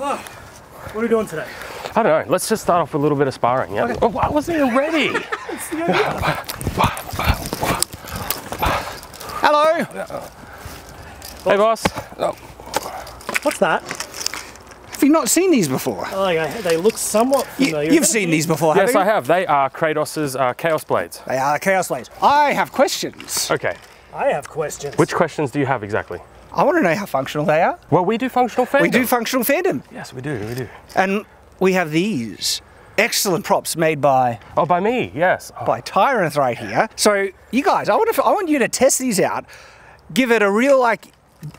Oh, what are we doing today? I don't know. Let's just start off with a little bit of sparring. Yeah. Okay. Oh, I wasn't even ready. Hello. Hey, boss. Oh. What's that? Have you not seen these before? Oh, yeah, they look somewhat familiar. You've seen these before, haven't Yes, you? I have. They are Kratos's Chaos Blades. They are Chaos Blades. I have questions. Okay. I have questions. Which questions do you have exactly? I want to know how functional they are. Well, we do functional fandom. We do functional fandom. Yes, we do. And we have these excellent props made by... Oh, by me, yes. Oh. By Tyrant right here. So, you guys, I want you to test these out. Give it a real, like,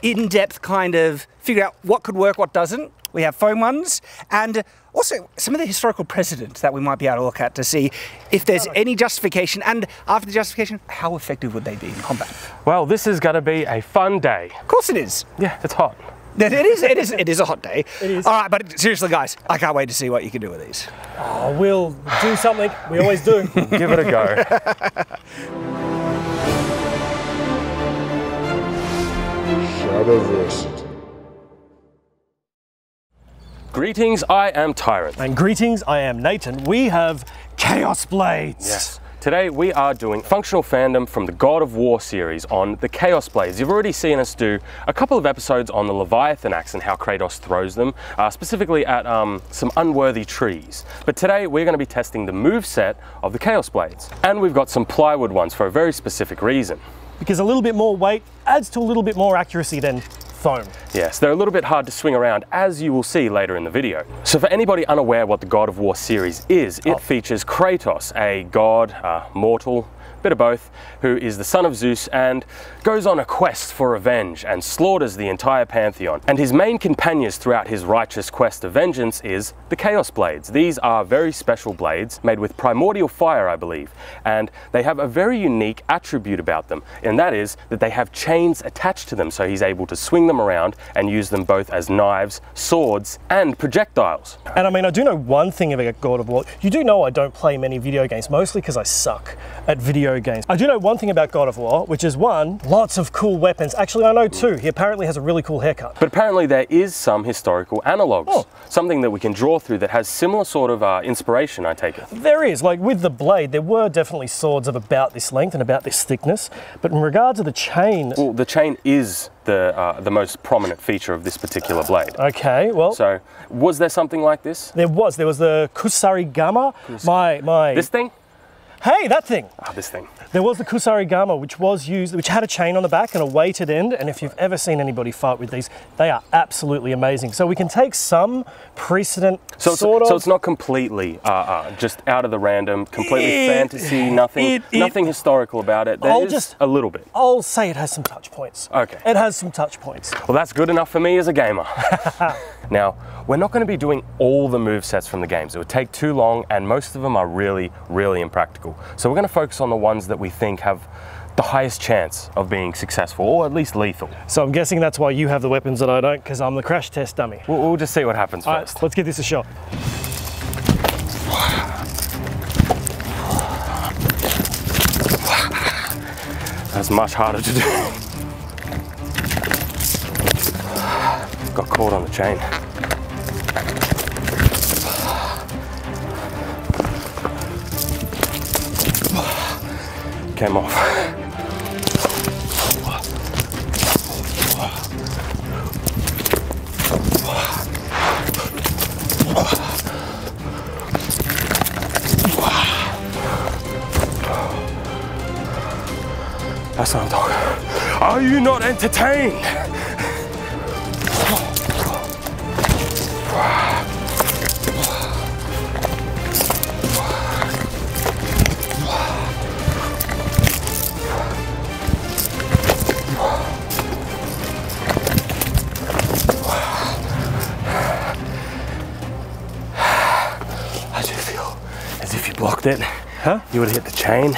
in-depth kind of figure out what could work, what doesn't. We have foam ones, and also some of the historical precedent that we might be able to look at to see if there's any justification, and after the justification, how effective would they be in combat? Well, this is going to be a fun day. Of course it is. Yeah, it's hot. It is a hot day. It is. All right, but seriously, guys, I can't wait to see what you can do with these. Oh, we'll do something. We always do. Give it a go. Shadowverse. Greetings, I am Tyrant. And greetings, I am Nathan. We have Chaos Blades. Yes. Today we are doing functional fandom from the God of War series on the Chaos Blades. You've already seen us do a couple of episodes on the Leviathan axe and how Kratos throws them, specifically at some unworthy trees. But today we're going to be testing the moveset of the Chaos Blades. And we've got some plywood ones for a very specific reason. Because a little bit more weight adds to a little bit more accuracy than foam. Yes, they're a little bit hard to swing around, as you will see later in the video. So for anybody unaware what the God of War series is, it features Kratos, a god, mortal, bit of both, who is the son of Zeus and goes on a quest for revenge and slaughters the entire pantheon. And his main companions throughout his righteous quest of vengeance is the Chaos Blades. These are very special blades made with primordial fire, I believe, and they have a very unique attribute about them, and that is that they have chains attached to them, so he's able to swing them around and use them both as knives, swords, and projectiles. And I mean, I do know one thing about God of War. You do know I don't play many video games, mostly because I suck at video games. I do know one thing about God of War, which is one, lots of cool weapons. Actually, I know two. He apparently has a really cool haircut. But apparently there is some historical analogues, something that we can draw through that has similar sort of inspiration, I take it. There is, like with the blade, there were definitely swords of about this length and about this thickness, but in regard to the chain... Well, the chain is the most prominent feature of this particular blade. Okay, well... So, was there something like this? There was the Kusarigama. This thing? Hey, that thing! Ah, this thing. There was the Kusarigama, which had a chain on the back and a weighted end, and if you've ever seen anybody fight with these, they are absolutely amazing. So we can take some precedent, So it's not completely just out of the random, completely fantasy, nothing historical about it. There is a little bit. I'll say it has some touch points. Okay. It has some touch points. Well, that's good enough for me as a gamer. Now, we're not going to be doing all the movesets from the games. It would take too long, and most of them are really, really impractical. So we're going to focus on the ones that we think have the highest chance of being successful, or at least lethal. So I'm guessing that's why you have the weapons that I don't, because I'm the crash test dummy. We'll just see what happens All first. Right, let's give this a shot. That's much harder to do. Got caught on the chain. Came off. That's what I'm talking about. Are you not entertained? I do feel as if you blocked it. Huh? You would have hit the chain.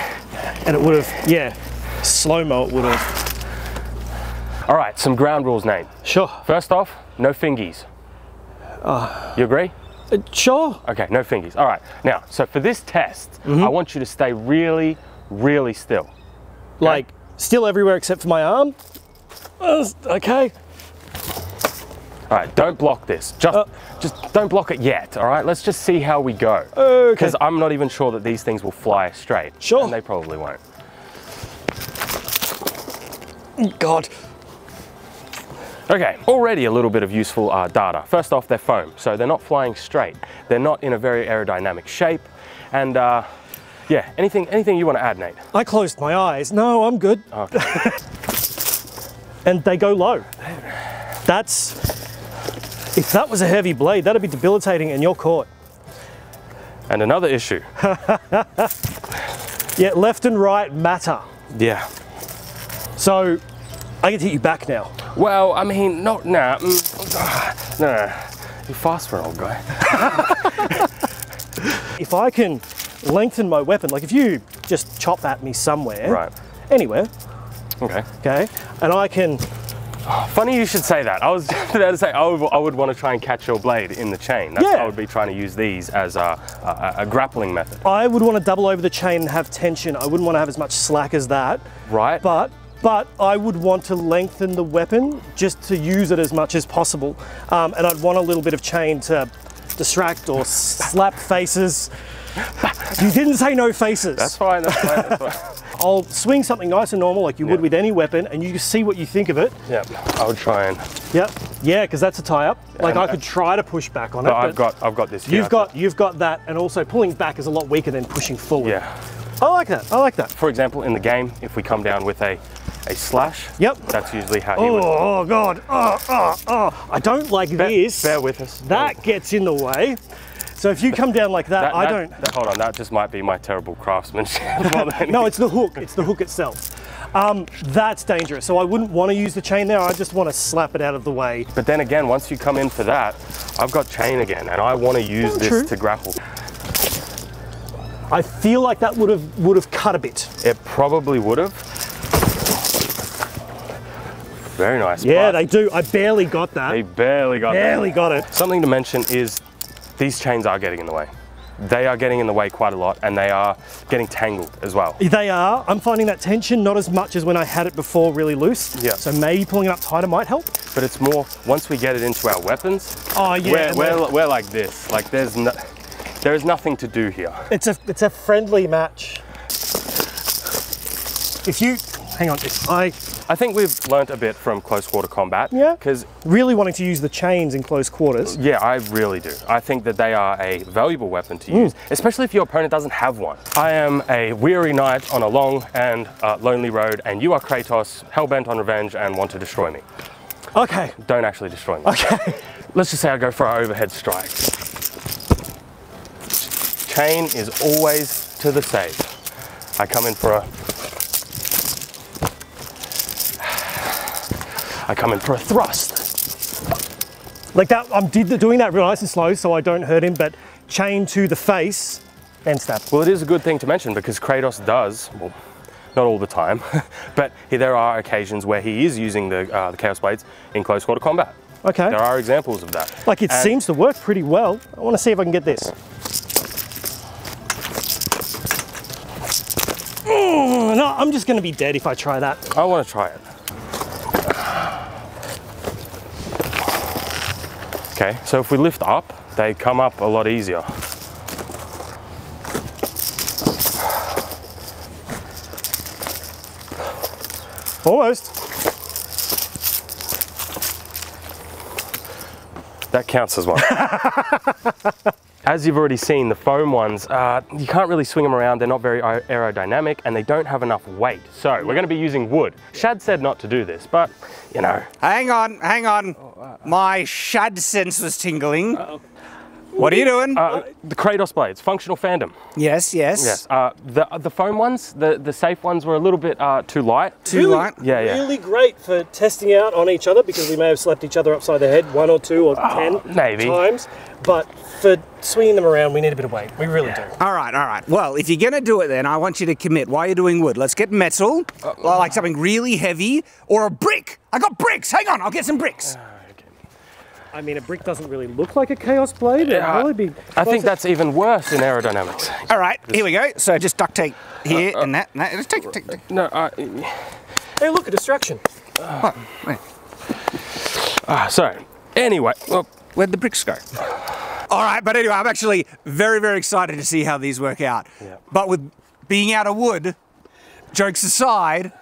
And it would have, yeah, slow-mo it would have. All right, some ground rules, Nate. Sure. First off, no fingies. You agree? Sure. Okay, no fingies. All right, now, so for this test, I want you to stay really, really still. Okay? Like, still everywhere except for my arm? Okay. All right, don't block this. Just don't block it yet, all right? Let's just see how we go. Okay. Because I'm not even sure that these things will fly straight. Sure. And they probably won't. God. Okay, already a little bit of useful data. First off, they're foam, so they're not flying straight. They're not in a very aerodynamic shape. And yeah, anything you want to add, Nate? I closed my eyes. No, I'm good. Okay. And they go low. If that was a heavy blade, that'd be debilitating and you're caught. And another issue. Yeah, left and right matter. Yeah. So, I get to hit you back now. Well, I mean, no. You're fast for an old guy. If I can lengthen my weapon, like if you just chop at me somewhere, Right. anywhere, Okay. okay, and I can, Funny you should say that. I was just about to say I would want to try and catch your blade in the chain. That's Yeah. I would be trying to use these as a grappling method. I would want to double over the chain and have tension. I wouldn't want to have as much slack as that. Right. But I would want to lengthen the weapon just to use it as much as possible. And I'd want a little bit of chain to distract or slap faces. You didn't say no faces. That's fine, that's fine, that's fine. I'll swing something nice and normal like you would with any weapon, and you just see what you think of it. Yeah, I would try and. Yep. Yeah, because that's a tie-up. Like I could try to push back on it. I've got this here. You've got that, and also pulling back is a lot weaker than pushing forward. Yeah. I like that. I like that. For example, in the game, if we come down with a slash, Yep. that's usually how he would. Oh God. Oh. I don't like this. Bear with us. That gets in the way. So if you come down like that, I don't. Hold on, that just might be my terrible craftsmanship. No, it's the hook. It's the hook itself. That's dangerous. So I wouldn't want to use the chain there. I just want to slap it out of the way. But then again, once you come in for that, I've got chain again, and I want to use this to grapple. I feel like that would have cut a bit. It probably would have. Very nice. Yeah, they do. I barely got that. They barely got it. Something to mention is these chains are getting in the way. They are getting in the way quite a lot, and they are getting tangled as well. They are. I'm finding that tension not as much as when I had it before really loose. Yeah. So maybe pulling it up tighter might help. But it's more, once we get it into our weapons, oh yeah, we're like this. Like there is nothing to do here. It's a friendly match. If you, hang on, I think we've learnt a bit from close quarter combat. Yeah. Because really wanting to use the chains in close quarters. yeah, I really do. I think that they are a valuable weapon to use, especially if your opponent doesn't have one. I am a weary knight on a long and lonely road, and you are Kratos, hell-bent on revenge and want to destroy me. Okay. Don't actually destroy me. Okay. Let's just say I go for our overhead strike. Chain is always to the save. I come in for a thrust. Like that, I'm doing that real nice and slow so I don't hurt him, but chain to the face and stab. Well, it is a good thing to mention because Kratos does, well, not all the time, but there are occasions where he is using the Chaos Blades in close quarter combat. Okay. There are examples of that. Like it seems to work pretty well. I want to see if I can get this. No, I'm just going to be dead if I try that. I want to try it. Okay, so if we lift up, they come up a lot easier. Almost. That counts as one. As you've already seen, the foam ones, you can't really swing them around. They're not very aerodynamic and they don't have enough weight. So we're going to be using wood. Shad said not to do this, but you know. Hang on. My shad sense was tingling. What are you doing? The Kratos blades, functional fandom. Yes. Yes. The foam ones, the safe ones were a little bit too light. Too light? Yeah. Really great for testing out on each other because we may have slapped each other upside the head 1 or 2 or 10 maybe. times. But for swinging them around, we need a bit of weight. We really do. All right. Well, if you're going to do it then, I want you to commit. Why are you doing wood? Let's get metal, like something really heavy, or a brick. I got bricks. Hang on, I'll get some bricks. I mean, a brick doesn't really look like a Chaos Blade. It'd probably be I think that's even worse in aerodynamics. All right, here we go. So just duct tape here and that. Just take. No, Hey, look, a distraction. so, Anyway, well, Where'd the bricks go? All right, but anyway, I'm actually very, very excited to see how these work out. Yeah. But with being out of wood, jokes aside,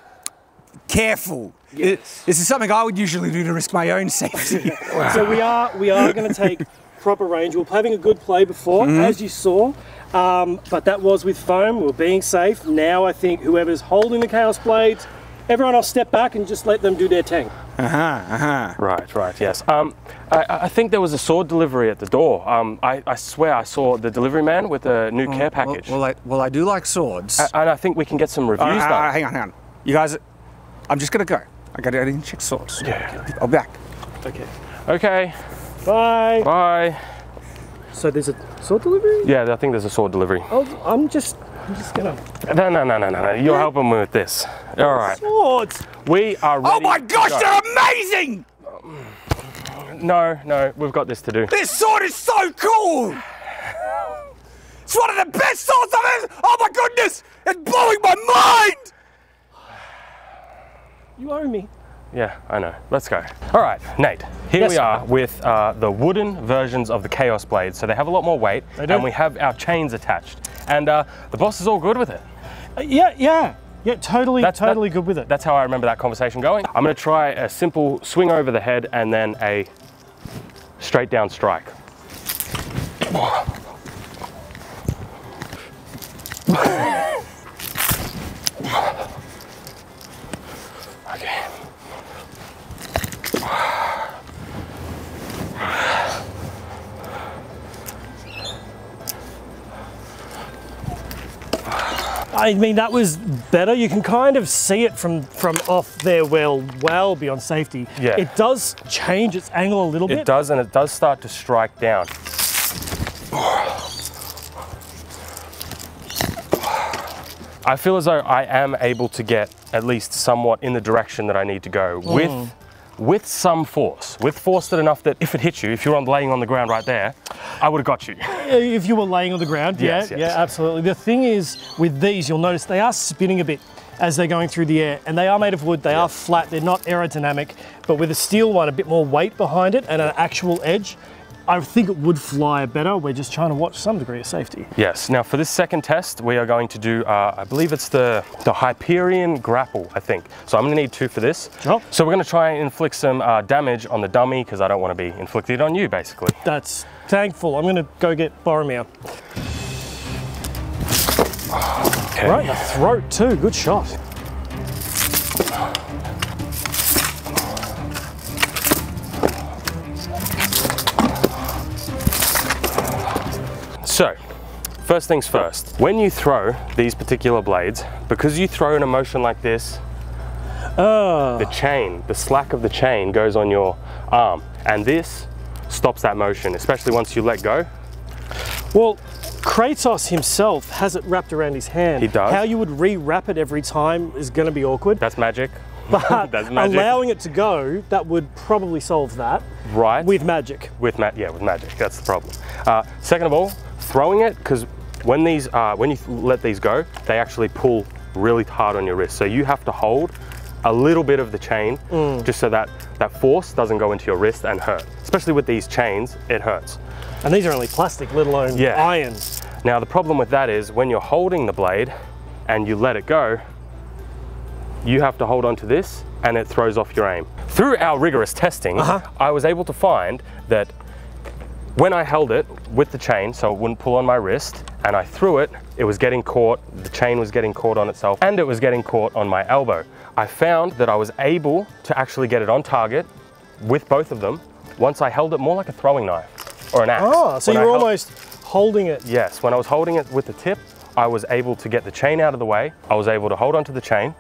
careful. Yes. This is something I would usually do to risk my own safety. So we are going to take proper range. We were having a good play before, as you saw, but that was with foam. We were being safe. Now I think whoever's holding the Chaos Blades, everyone else step back and just let them do their thing. Right, yes. I think there was a sword delivery at the door. I swear I saw the delivery man with a new care package. Well, I do like swords. And I think we can get some reviews done. Hang on. You guys, I'm just gonna go. I gotta check swords. Yeah. I'll be back. Okay. Okay. Bye. Bye. So there's a sword delivery? Yeah, I think there's a sword delivery. Oh, I'm just gonna... No. You're helping me with this. All right. Swords! We are ready. Oh my gosh, they're amazing! No, we've got this to do. This sword is so cool! It's one of the best swords I've ever... Oh my goodness! It's blowing my mind! You owe me. Yeah, I know. Let's go. All right, Nate, here Yes. we are with the wooden versions of the Chaos Blades. So they have a lot more weight, They do. and we have our chains attached. And the boss is all good with it. Yeah, totally good with it. That's how I remember that conversation going. I'm gonna try a simple swing over the head and then a straight down strike. Okay. I mean, that was better. You can kind of see it from off there, well beyond safety. Yeah. It does change its angle a little bit. It does, and it does start to strike down. I feel as though I am able to get at least somewhat in the direction that I need to go with some force. With force that enough that if it hits you, if you're laying on the ground right there, I would have got you. If you were laying on the ground, Yes. yeah, absolutely. The thing is, with these, you'll notice they are spinning a bit as they're going through the air, and they are made of wood, they are flat, they're not aerodynamic, but with a steel one, a bit more weight behind it and an actual edge, I think it would fly better. We're just trying to watch some degree of safety. Yes, now for this second test, we are going to do, I believe it's the Hyperion grapple, I think. So I'm gonna need 2 for this. Sure. So we're gonna try and inflict some damage on the dummy, because I don't wanna be inflicted on you, basically. That's thankful. I'm gonna go get Boromir. Okay. Right, the throat too, good shot. So, first things first, when you throw these particular blades, because you throw in a motion like this, the slack of the chain goes on your arm, and this stops that motion, especially once you let go. Well, Kratos himself has it wrapped around his hand. He does. How you would re-wrap it every time is going to be awkward. That's magic. But That's magic. allowing it to go, that would probably solve that. Right. With magic. With magic, that's the problem. Second of all, throwing it, because when you let these go, they actually pull really hard on your wrist. So you have to hold a little bit of the chain just so that that force doesn't go into your wrist and hurt. Especially with these chains, it hurts. And these are only plastic, let alone iron. Now the problem with that is when you're holding the blade and you let it go, you have to hold on to this and it throws off your aim. Through our rigorous testing, I was able to find that when I held it with the chain, so it wouldn't pull on my wrist, and I threw it, it was getting caught, the chain was getting caught on itself, and it was getting caught on my elbow. I found that I was able to actually get it on target with both of them once I held it more like a throwing knife or an axe. Oh, so you're almost holding it. Yes, when I was holding it with the tip, I was able to get the chain out of the way, I was able to hold onto the chain,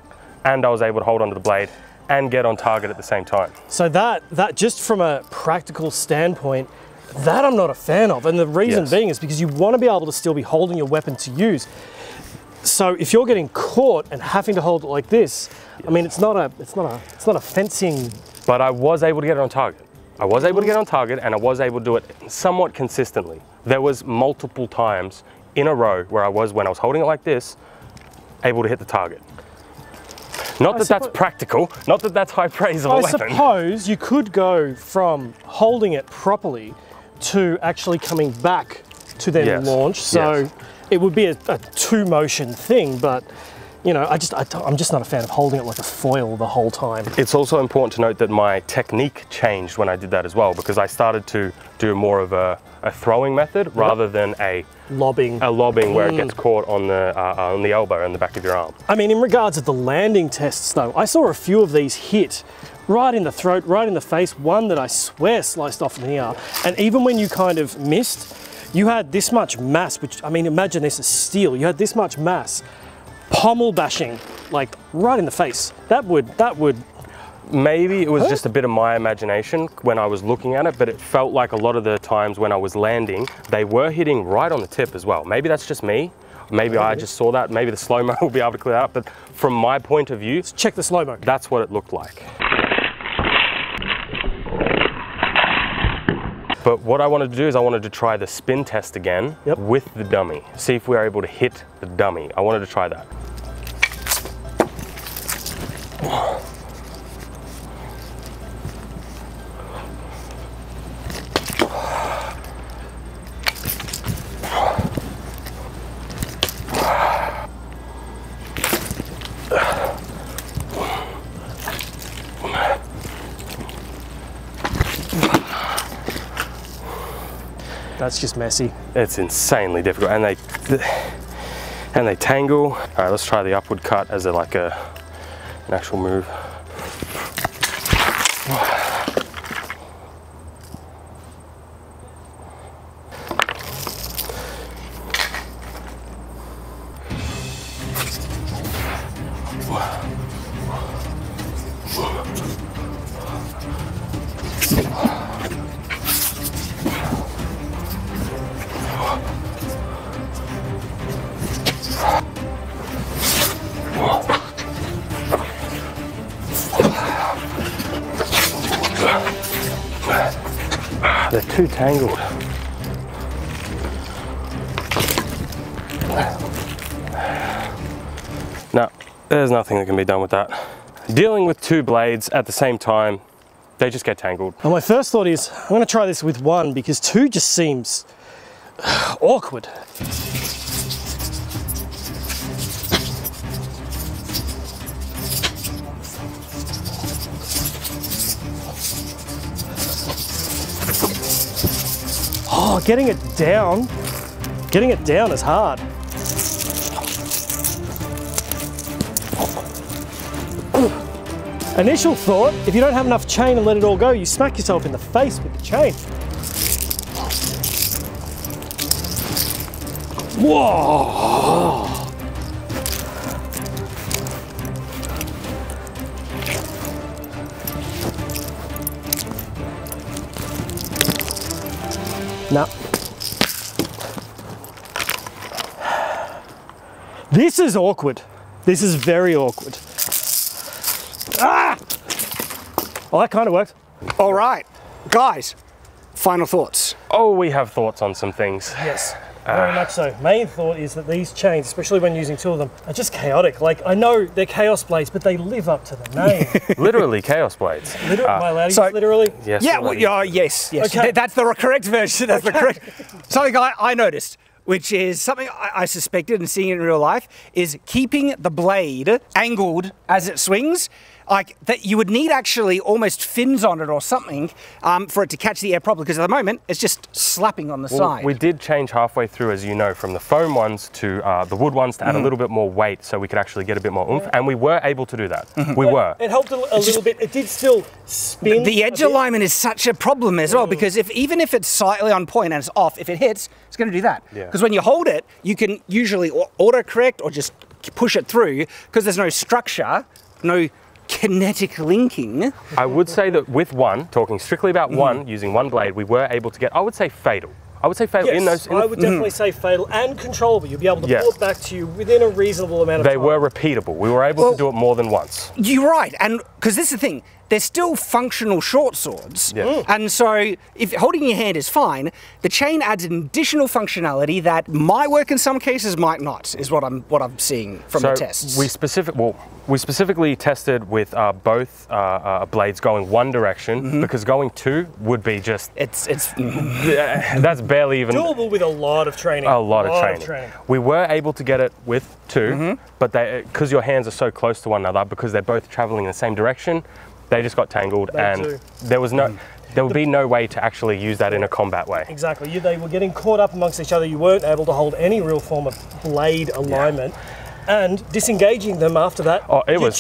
and I was able to hold onto the blade and get on target at the same time. So that just from a practical standpoint, that I'm not a fan of. And the reason being is because you want to be able to still be holding your weapon to use. So if you're getting caught and having to hold it like this, I mean, it's not a fencing. But I was able to get it on target. I was able to get on target, and I was able to do it somewhat consistently. There was multiple times in a row where when I was holding it like this, able to hit the target. Not that that's practical, not that that's high praise of a I weapon. suppose you could go from holding it properly to actually coming back to then launch. So it would be a two motion thing, but you know, I'm just not a fan of holding it like a foil the whole time. It's also important to note that my technique changed when I did that as well, because I started to do more of a throwing method rather than a lobbing where it gets caught on the elbow and the back of your arm. I mean, in regards to the landing tests though, I saw a few of these hit right in the throat, right in the face, one that I swear sliced off in here. And even when you kind of missed, you had this much mass, which, I mean, imagine this is steel, you had this much mass pommel bashing, like right in the face. That would Maybe it was just a bit of my imagination when I was looking at it, but it felt like a lot of the times when I was landing, they were hitting right on the tip as well. Maybe that's just me. Maybe I just saw that. Maybe the slow-mo will be able to clear that up. But from my point of view, let's check the slow-mo. That's what it looked like. But what I wanted to do is I wanted to try the spin test again with the dummy. See if we are able to hit the dummy. I wanted to try that. That's just messy. It's insanely difficult, and they tangle. All right, let's try the upward cut as an actual move. They're too tangled. No, there's nothing that can be done with that. Dealing with two blades at the same time, they just get tangled. Well, my first thought is, I'm gonna try this with one because two just seems awkward. Oh, getting it down is hard. Initial thought, if you don't have enough chain and let it all go, you smack yourself in the face with the chain. Whoa! No. This is awkward. This is very awkward. Ah! Well, that kind of worked. All right, guys, final thoughts. Oh, we have thoughts on some things. Yes, very much so. Main thought is that these chains, especially when using two of them, are just chaotic. Like, I know they're chaos blades, but they live up to the name. Literally chaos blades. Am I allowed to use literally? Yes. Yeah, well, yes. Okay. That's the correct version. That's the correct. Something I noticed, which is something I suspected and seeing it in real life, is keeping the blade angled as it swings. Like that, you would need actually almost fins on it or something for it to catch the air properly, because at the moment it's just slapping on the side. We did change halfway through, as you know, from the foam ones to the wood ones to add a little bit more weight so we could actually get a bit more oomph, and we were able to do that. We were. It helped a little bit. It did still spin. The edge alignment is such a problem as well, because even if it's slightly on point and it's off, if it hits, it's going to do that. Because when you hold it, you can usually auto-correct or just push it through, because there's no structure, no kinetic linking. I would say that with one, talking strictly about one, using one blade, we were able to get, I would say, fatal. I would say fatal in those. I would definitely say fatal and controllable. You'll be able to pull it back to you within a reasonable amount of time. They were repeatable. We were able to do it more than once. You're right, and because this is the thing, they're still functional short swords. Yeah. And so if holding in your hand is fine, the chain adds an additional functionality that might work in some cases, might not, is what I'm seeing from the tests. We specifically tested with both blades going one direction, because going two would be just that's barely even doable with a lot of training. A lot of training. We were able to get it with two, but because your hands are so close to one another, because they're both traveling in the same direction, they just got tangled, and there would be no way to actually use that in a combat way. Exactly. They were getting caught up amongst each other. You weren't able to hold any real form of blade alignment. And disengaging them after that, it was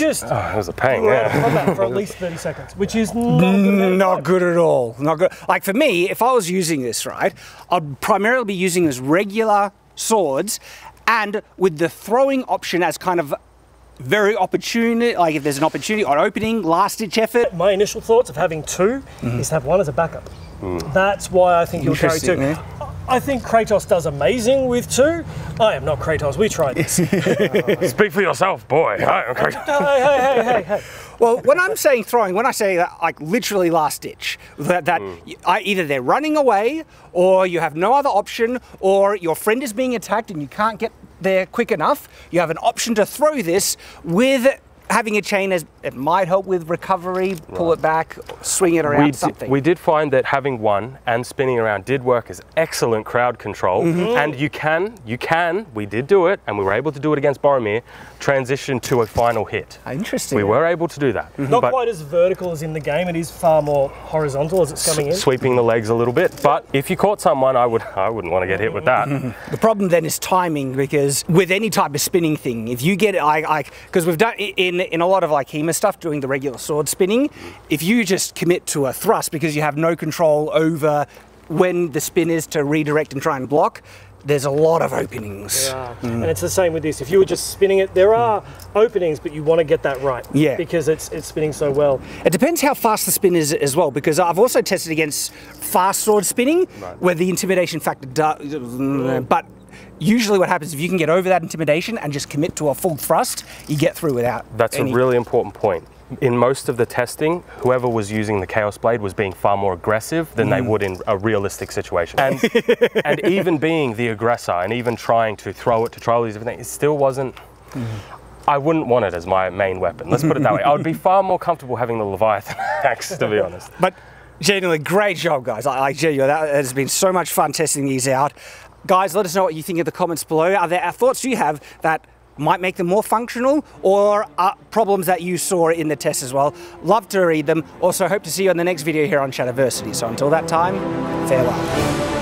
a pain. You were out of combat for at least 30 seconds, which is not good at all. Not good. Like for me, if I was using this, right, I'd primarily be using as regular swords, and with the throwing option as kind of very opportune, like if there's an opportunity or opening, last ditch effort. My initial thoughts of having two is to have one as a backup. That's why I think you'll carry two. Yeah. I think Kratos does amazing with two. I am not Kratos, we tried this. Speak for yourself, boy. Hey. Well, when I'm saying throwing, when I say that, like literally last ditch, either they're running away, or you have no other option, or your friend is being attacked and you can't get there quick enough, you have an option to throw this with having a chain, as it might help with recovery, pull it back, swing it around, something. We did find that having one and spinning around did work as excellent crowd control, and we did do it, and we were able to do it against Boromir, transition to a final hit. Interesting. We were able to do that. Not quite as vertical as in the game, it is far more horizontal as it's coming in. Sweeping the legs a little bit, but if you caught someone, I wouldn't want to get hit with that. The problem then is timing, because with any type of spinning thing, if you get it, because we've done in a lot of like HEMA stuff, doing the regular sword spinning, if you just commit to a thrust because you have no control over when the spin is to redirect and try and block, there's a lot of openings. And it's the same with this. If you were just spinning it, there are openings, but you want to get that right. Yeah. Because it's spinning so well. It depends how fast the spin is as well, because I've also tested against fast sword spinning, where the intimidation factor does, but usually what happens, if you can get over that intimidation and just commit to a full thrust, you get through without That's a really important point. In most of the testing, whoever was using the Chaos Blade was being far more aggressive than they would in a realistic situation. And even being the aggressor and even trying to throw it, to try all these different things, it still wasn't... I wouldn't want it as my main weapon, let's put it that way. I would be far more comfortable having the Leviathan axe, to be honest. But genuinely, great job, guys. Genuinely, that has been so much fun testing these out. Guys, let us know what you think in the comments below. Are there thoughts you have that might make them more functional, or problems that you saw in the test as well? Love to read them. Also, hope to see you on the next video here on Shadowversity. So until that time, farewell.